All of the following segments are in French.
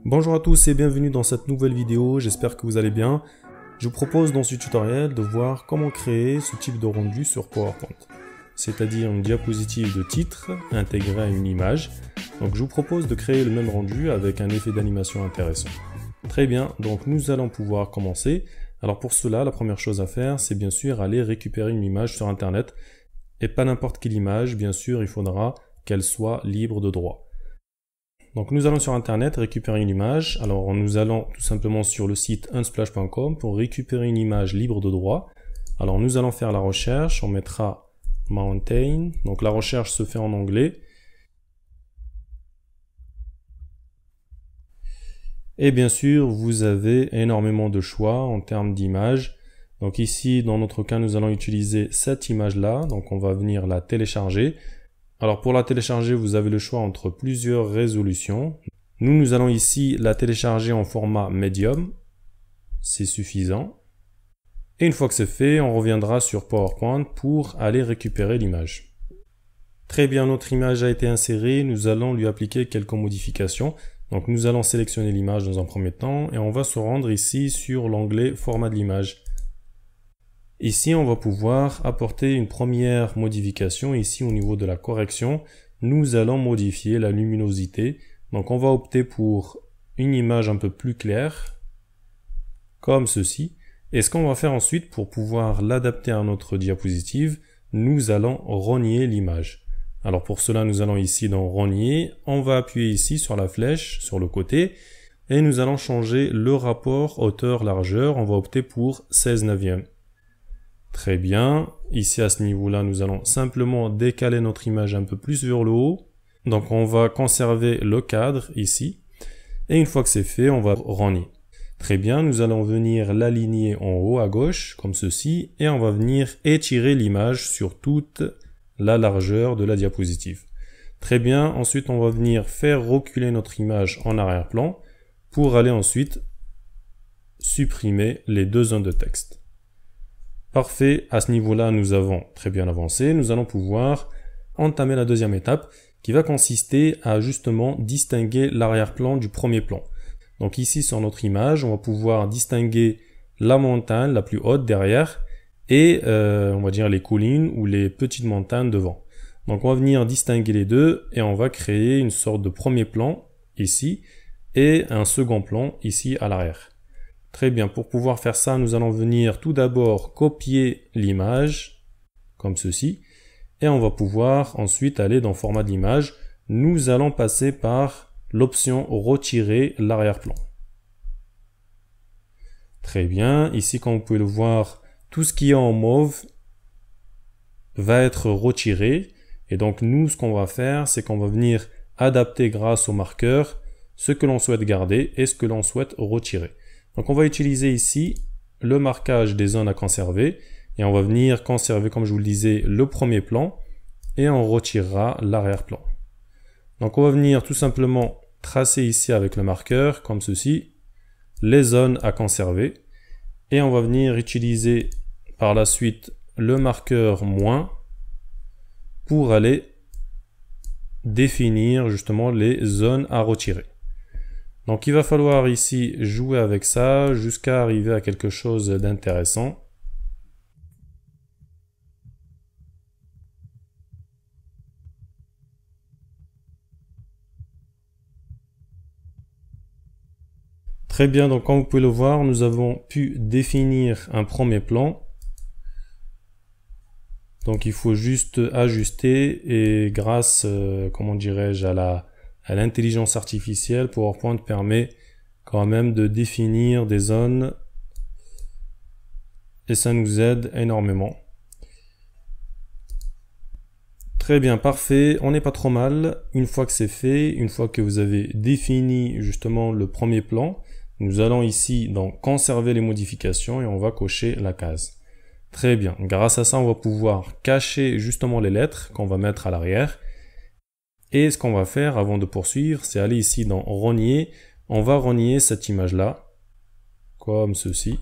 Bonjour à tous et bienvenue dans cette nouvelle vidéo, j'espère que vous allez bien. Je vous propose dans ce tutoriel de voir comment créer ce type de rendu sur PowerPoint. C'est-à-dire une diapositive de titre intégrée à une image. Donc je vous propose de créer le même rendu avec un effet d'animation intéressant. Très bien, donc nous allons pouvoir commencer. Alors pour cela, la première chose à faire, c'est bien sûr aller récupérer une image sur Internet. Et pas n'importe quelle image, bien sûr, il faudra qu'elle soit libre de droit. Donc nous allons sur Internet récupérer une image. Alors nous allons tout simplement sur le site unsplash.com pour récupérer une image libre de droit. Alors nous allons faire la recherche, on mettra mountain. Donc la recherche se fait en anglais. Et bien sûr, vous avez énormément de choix en termes d'images. Donc ici, dans notre cas, nous allons utiliser cette image-là. Donc on va venir la télécharger. Alors pour la télécharger, vous avez le choix entre plusieurs résolutions. Nous allons ici la télécharger en format médium. C'est suffisant. Et une fois que c'est fait, on reviendra sur PowerPoint pour aller récupérer l'image. Très bien, notre image a été insérée. Nous allons lui appliquer quelques modifications. Donc nous allons sélectionner l'image dans un premier temps et on va se rendre ici sur l'onglet format de l'image. Ici, on va pouvoir apporter une première modification. Ici, au niveau de la correction, nous allons modifier la luminosité. Donc, on va opter pour une image un peu plus claire, comme ceci. Et ce qu'on va faire ensuite, pour pouvoir l'adapter à notre diapositive, nous allons rogner l'image. Alors, pour cela, nous allons ici dans Rogner. On va appuyer ici sur la flèche, sur le côté. Et nous allons changer le rapport hauteur-largeur. On va opter pour 16/9. Très bien, ici à ce niveau-là, nous allons simplement décaler notre image un peu plus vers le haut. Donc on va conserver le cadre ici. Et une fois que c'est fait, on va rogner. Très bien, nous allons venir l'aligner en haut à gauche, comme ceci. Et on va venir étirer l'image sur toute la largeur de la diapositive. Très bien, ensuite on va venir faire reculer notre image en arrière-plan pour aller ensuite supprimer les deux zones de texte. Parfait, à ce niveau-là, nous avons très bien avancé. Nous allons pouvoir entamer la deuxième étape qui va consister à justement distinguer l'arrière-plan du premier plan. Donc ici, sur notre image, on va pouvoir distinguer la montagne la plus haute derrière et on va dire les collines ou les petites montagnes devant. Donc on va venir distinguer les deux et on va créer une sorte de premier plan ici et un second plan ici à l'arrière. Très bien, pour pouvoir faire ça, nous allons venir tout d'abord copier l'image, comme ceci, et on va pouvoir ensuite aller dans format de l'image. Nous allons passer par l'option retirer l'arrière-plan. Très bien, ici comme vous pouvez le voir, tout ce qui est en mauve va être retiré, et donc nous ce qu'on va faire, c'est qu'on va venir adapter grâce au marqueur ce que l'on souhaite garder et ce que l'on souhaite retirer. Donc on va utiliser ici le marquage des zones à conserver et on va venir conserver, comme je vous le disais, le premier plan et on retirera l'arrière-plan. Donc on va venir tout simplement tracer ici avec le marqueur, comme ceci, les zones à conserver et on va venir utiliser par la suite le marqueur moins pour aller définir justement les zones à retirer. Donc il va falloir ici jouer avec ça jusqu'à arriver à quelque chose d'intéressant. Très bien, donc comme vous pouvez le voir, nous avons pu définir un premier plan. Donc il faut juste ajuster et grâce, comment dirais-je, à l'intelligence artificielle, PowerPoint permet quand même de définir des zones et ça nous aide énormément. Très bien, parfait, on n'est pas trop mal. Une fois que c'est fait, une fois que vous avez défini justement le premier plan, nous allons ici donc conserver les modifications et on va cocher la case. Très bien, grâce à ça on va pouvoir cacher justement les lettres qu'on va mettre à l'arrière. Et ce qu'on va faire avant de poursuivre, c'est aller ici dans Rogner. On va rogner cette image-là, comme ceci.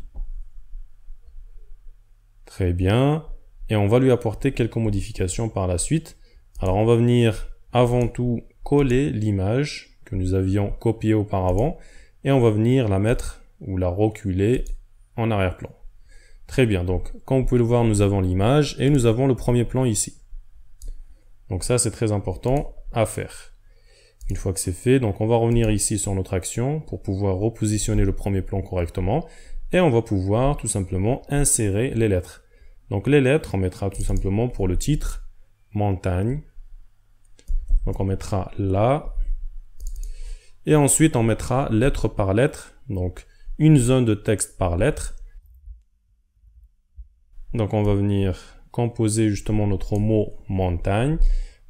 Très bien. Et on va lui apporter quelques modifications par la suite. Alors on va venir avant tout coller l'image que nous avions copiée auparavant et on va venir la mettre ou la reculer en arrière-plan. Très bien, donc comme vous pouvez le voir, nous avons l'image et nous avons le premier plan ici. Donc ça, c'est très important à faire. Une fois que c'est fait, donc on va revenir ici sur notre action pour pouvoir repositionner le premier plan correctement et on va pouvoir tout simplement insérer les lettres. Donc les lettres, on mettra tout simplement pour le titre, montagne. Donc on mettra là. Et ensuite on mettra lettre par lettre, donc une zone de texte par lettre. Donc on va venir composer justement notre mot montagne.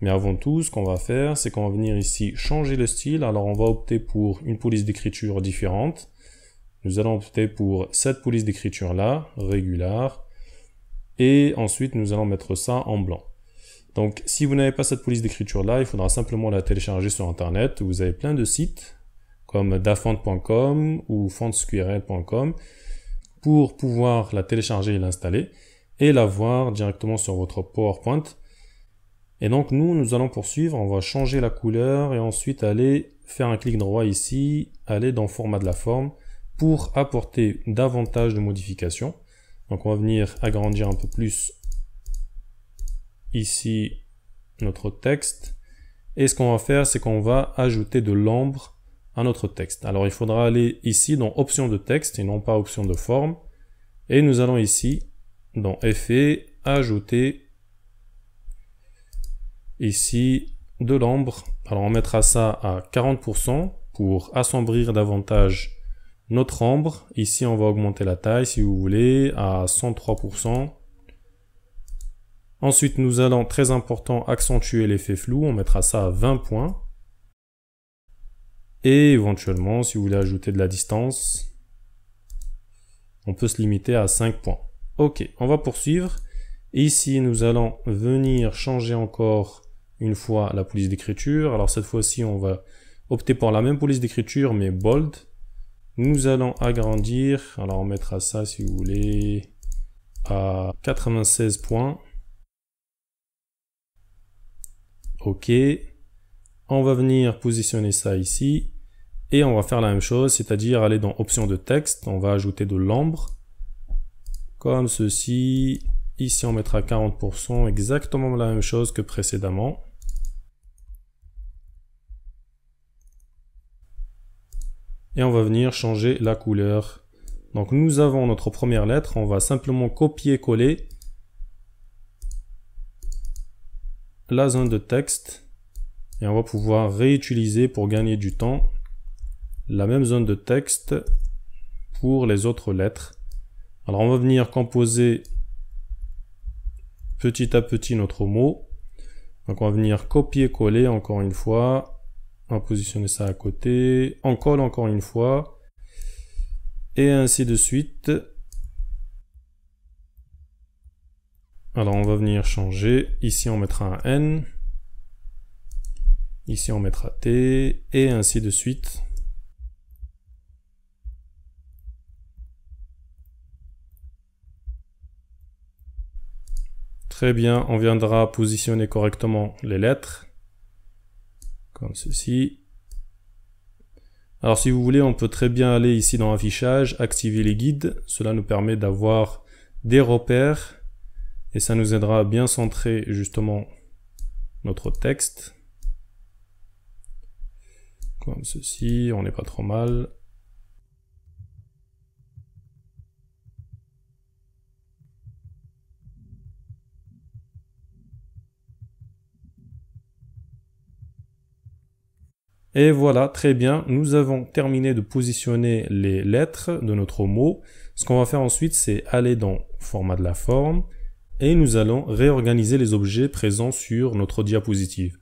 Mais avant tout, ce qu'on va faire, c'est qu'on va venir ici changer le style. Alors on va opter pour une police d'écriture différente. Nous allons opter pour cette police d'écriture là, régulière. Et ensuite nous allons mettre ça en blanc. Donc si vous n'avez pas cette police d'écriture là, il faudra simplement la télécharger sur internet. Vous avez plein de sites comme dafont.com ou fontsqrl.com pour pouvoir la télécharger et l'installer et la voir directement sur votre PowerPoint. Et donc nous allons poursuivre, on va changer la couleur et ensuite aller faire un clic droit ici, aller dans format de la forme pour apporter davantage de modifications. Donc on va venir agrandir un peu plus ici notre texte. Et ce qu'on va faire, c'est qu'on va ajouter de l'ombre à notre texte. Alors il faudra aller ici dans option de texte et non pas option de forme. Et nous allons ici dans effet, ajouter ici de l'ombre. Alors on mettra ça à 40% pour assombrir davantage notre ombre. Ici on va augmenter la taille si vous voulez à 103%. Ensuite nous allons, très important, accentuer l'effet flou. On mettra ça à 20 points. Et éventuellement si vous voulez ajouter de la distance, on peut se limiter à 5 points. Ok, on va poursuivre. Ici nous allons venir changer encore une fois la police d'écriture. Alors cette fois-ci, on va opter pour la même police d'écriture, mais bold. Nous allons agrandir. Alors on mettra ça, si vous voulez, à 96 points. Ok. On va venir positionner ça ici. Et on va faire la même chose, c'est-à-dire aller dans option de texte. On va ajouter de l'ombre. Comme ceci. Ici, on mettra 40%, exactement la même chose que précédemment. Et on va venir changer la couleur. Donc nous avons notre première lettre, on va simplement copier-coller la zone de texte. Et on va pouvoir réutiliser pour gagner du temps la même zone de texte pour les autres lettres. Alors on va venir composer petit à petit notre mot. Donc on va venir copier-coller encore une fois. On va positionner ça à côté. On colle encore une fois. Et ainsi de suite. Alors on va venir changer. Ici on mettra un N. Ici on mettra T. Et ainsi de suite. Très bien, on viendra positionner correctement les lettres, comme ceci. Alors si vous voulez, on peut très bien aller ici dans affichage, activer les guides. Cela nous permet d'avoir des repères et ça nous aidera à bien centrer justement notre texte. Comme ceci, on n'est pas trop mal. Et voilà, très bien, nous avons terminé de positionner les lettres de notre mot. Ce qu'on va faire ensuite, c'est aller dans format de la forme et nous allons réorganiser les objets présents sur notre diapositive.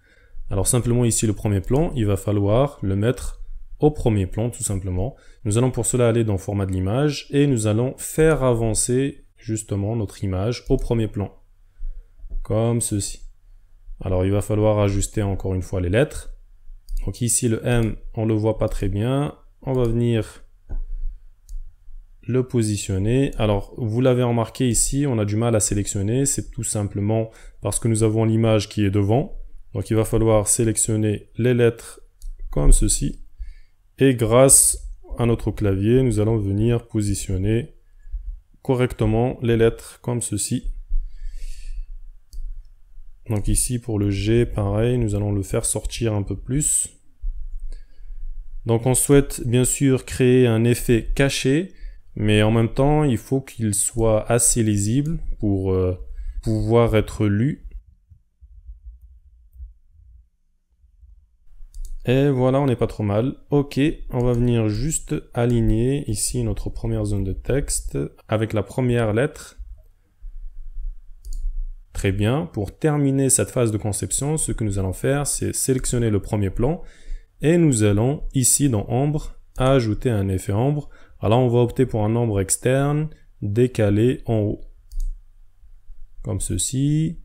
Alors simplement ici le premier plan, il va falloir le mettre au premier plan tout simplement. Nous allons pour cela aller dans format de l'image et nous allons faire avancer justement notre image au premier plan. Comme ceci. Alors il va falloir ajuster encore une fois les lettres. Donc ici le M, on le voit pas très bien. On va venir le positionner. Alors vous l'avez remarqué ici, on a du mal à sélectionner. C'est tout simplement parce que nous avons l'image qui est devant. Donc il va falloir sélectionner les lettres comme ceci. Et grâce à notre clavier, nous allons venir positionner correctement les lettres comme ceci. Donc ici pour le G, pareil, nous allons le faire sortir un peu plus. Donc on souhaite bien sûr créer un effet caché, mais en même temps il faut qu'il soit assez lisible pour pouvoir être lu. Et voilà, on n'est pas trop mal. Ok, on va venir juste aligner ici notre première zone de texte avec la première lettre. Très bien. Pour terminer cette phase de conception, ce que nous allons faire, c'est sélectionner le premier plan et nous allons ici dans Ombre ajouter un effet ombre. Alors on va opter pour un ombre externe décalé en haut. Comme ceci.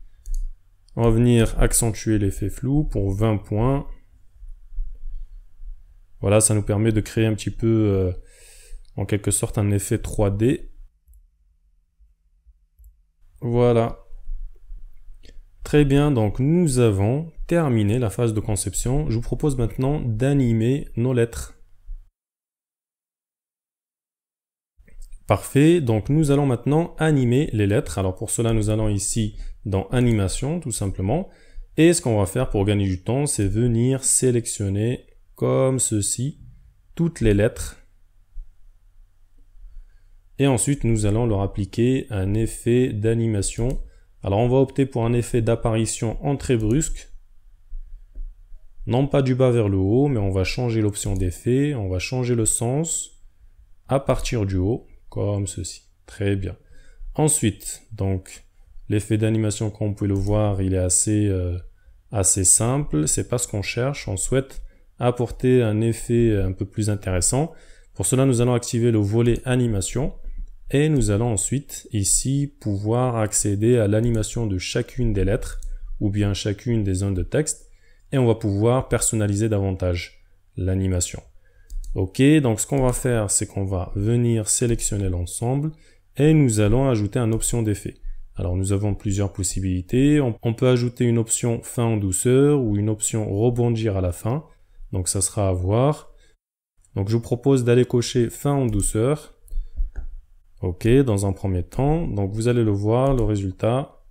On va venir accentuer l'effet flou pour 20 points. Voilà, ça nous permet de créer un petit peu, en quelque sorte, un effet 3D. Voilà. Très bien, donc nous avons terminé la phase de conception. Je vous propose maintenant d'animer nos lettres. Parfait, donc nous allons maintenant animer les lettres. Alors pour cela, nous allons ici dans Animation, tout simplement. Et ce qu'on va faire pour gagner du temps, c'est venir sélectionner comme ceci, toutes les lettres. Et ensuite, nous allons leur appliquer un effet d'animation. Alors, on va opter pour un effet d'apparition en trait brusque. Non pas du bas vers le haut, mais on va changer l'option d'effet. On va changer le sens à partir du haut, comme ceci. Très bien. Ensuite, donc, l'effet d'animation, comme vous pouvez le voir, il est assez simple. C'est pas ce qu'on cherche. On souhaite apporter un effet un peu plus intéressant. Pour cela, nous allons activer le volet animation et nous allons ensuite ici pouvoir accéder à l'animation de chacune des lettres ou bien chacune des zones de texte et on va pouvoir personnaliser davantage l'animation. Ok, donc ce qu'on va faire, c'est qu'on va venir sélectionner l'ensemble et nous allons ajouter une option d'effet. Alors nous avons plusieurs possibilités. On peut ajouter une option fin en douceur ou une option rebondir à la fin. Donc ça sera à voir. Donc je vous propose d'aller cocher fin en douceur. Ok, dans un premier temps. Donc vous allez le voir, le résultat.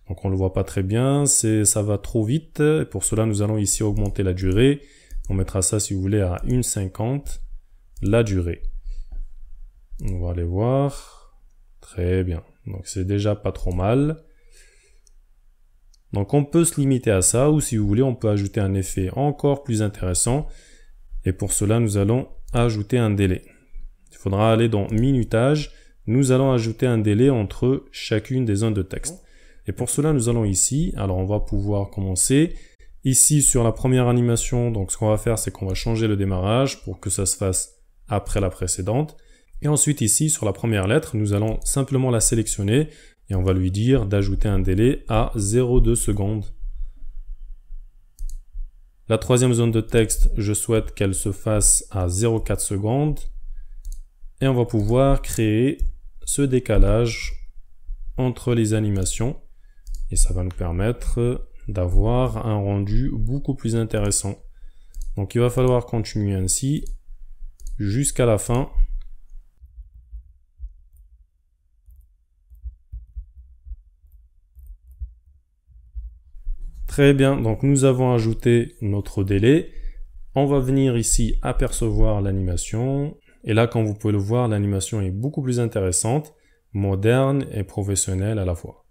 Donc on le voit pas très bien, ça va trop vite. Et pour cela, nous allons ici augmenter la durée. On mettra ça, si vous voulez, à 1,50. La durée. On va aller voir. Très bien. Donc c'est déjà pas trop mal. Donc on peut se limiter à ça, ou si vous voulez, on peut ajouter un effet encore plus intéressant. Et pour cela, nous allons ajouter un délai. Il faudra aller dans Minutage. Nous allons ajouter un délai entre chacune des zones de texte. Et pour cela, nous allons ici. Alors on va pouvoir commencer. Ici, sur la première animation, donc ce qu'on va faire, c'est qu'on va changer le démarrage pour que ça se fasse après la précédente. Et ensuite, ici, sur la première lettre, nous allons simplement la sélectionner. Et on va lui dire d'ajouter un délai à 0,2 secondes. La troisième zone de texte, je souhaite qu'elle se fasse à 0,4 secondes. Et on va pouvoir créer ce décalage entre les animations. Et ça va nous permettre d'avoir un rendu beaucoup plus intéressant. Donc il va falloir continuer ainsi jusqu'à la fin. Très bien, donc nous avons ajouté notre délai. On va venir ici apercevoir l'animation. Et là, comme vous pouvez le voir, l'animation est beaucoup plus intéressante, moderne et professionnelle à la fois.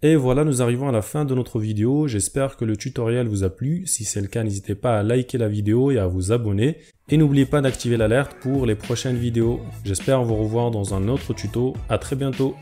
Et voilà, nous arrivons à la fin de notre vidéo. J'espère que le tutoriel vous a plu. Si c'est le cas, n'hésitez pas à liker la vidéo et à vous abonner. Et n'oubliez pas d'activer l'alerte pour les prochaines vidéos. J'espère vous revoir dans un autre tuto. À très bientôt.